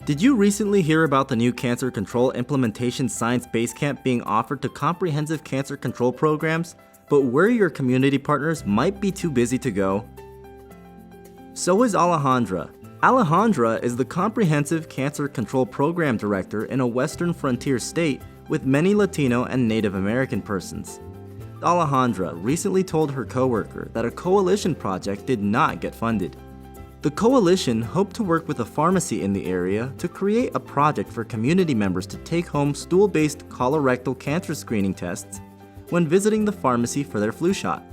Did you recently hear about the new Cancer Control Implementation Science Basecamp being offered to comprehensive cancer control programs, but where your community partners might be too busy to go? So is Alejandra. Alejandra is the Comprehensive Cancer Control Program Director in a Western frontier state with many Latino and Native American persons. Alejandra recently told her coworker that a coalition project did not get funded. The coalition hoped to work with a pharmacy in the area to create a project for community members to take home stool-based colorectal cancer screening tests when visiting the pharmacy for their flu shot.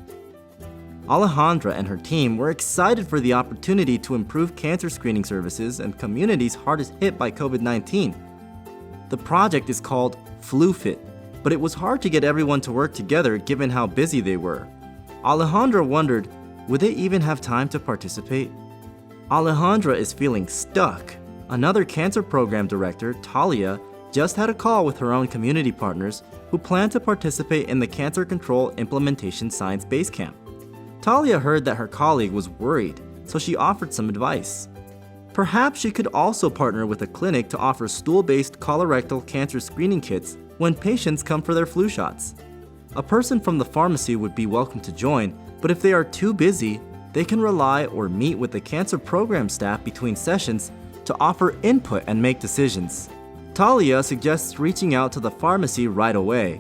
Alejandra and her team were excited for the opportunity to improve cancer screening services in communities hardest hit by COVID-19. The project is called FluFit, but it was hard to get everyone to work together given how busy they were. Alejandra wondered, would they even have time to participate? Alejandra is feeling stuck. Another cancer program director, Talia, just had a call with her own community partners who plan to participate in the Cancer Control Implementation Science Basecamp. Talia heard that her colleague was worried, so she offered some advice. Perhaps she could also partner with a clinic to offer stool-based colorectal cancer screening kits when patients come for their flu shots. A person from the pharmacy would be welcome to join, but if they are too busy, they can rely or meet with the cancer program staff between sessions to offer input and make decisions. Talia suggests reaching out to the pharmacy right away.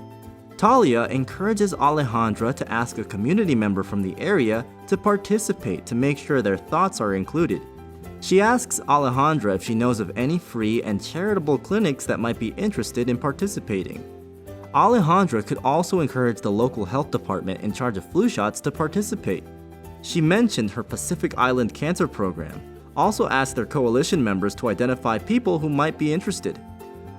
Talia encourages Alejandra to ask a community member from the area to participate to make sure their thoughts are included. She asks Alejandra if she knows of any free and charitable clinics that might be interested in participating. Alejandra could also encourage the local health department in charge of flu shots to participate. She mentioned her Pacific Island Cancer Program, also asked their coalition members to identify people who might be interested.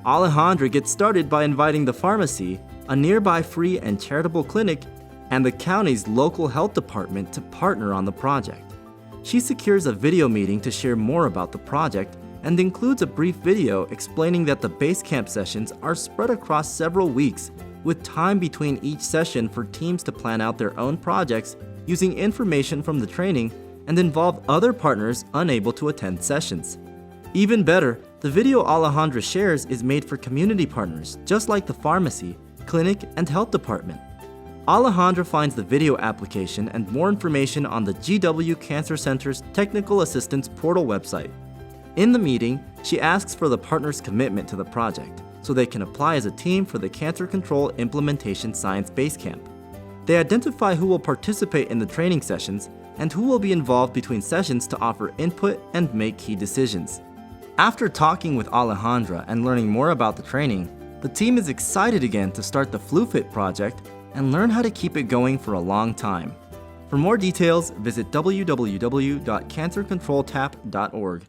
Alejandra gets started by inviting the pharmacy, a nearby free and charitable clinic, and the county's local health department to partner on the project. She secures a video meeting to share more about the project and includes a brief video explaining that the Basecamp sessions are spread across several weeks, with time between each session for teams to plan out their own projects using information from the training and involve other partners unable to attend sessions. Even better, the video Alejandra shares is made for community partners, just like the pharmacy, clinic, and health department. Alejandra finds the video application and more information on the GW Cancer Center's Technical Assistance Portal website. In the meeting, she asks for the partners' commitment to the project, so they can apply as a team for the Cancer Control Implementation Science Basecamp. They identify who will participate in the training sessions and who will be involved between sessions to offer input and make key decisions. After talking with Alejandra and learning more about the training, the team is excited again to start the FluFit project and learn how to keep it going for a long time. For more details, visit www.cancercontroltap.org.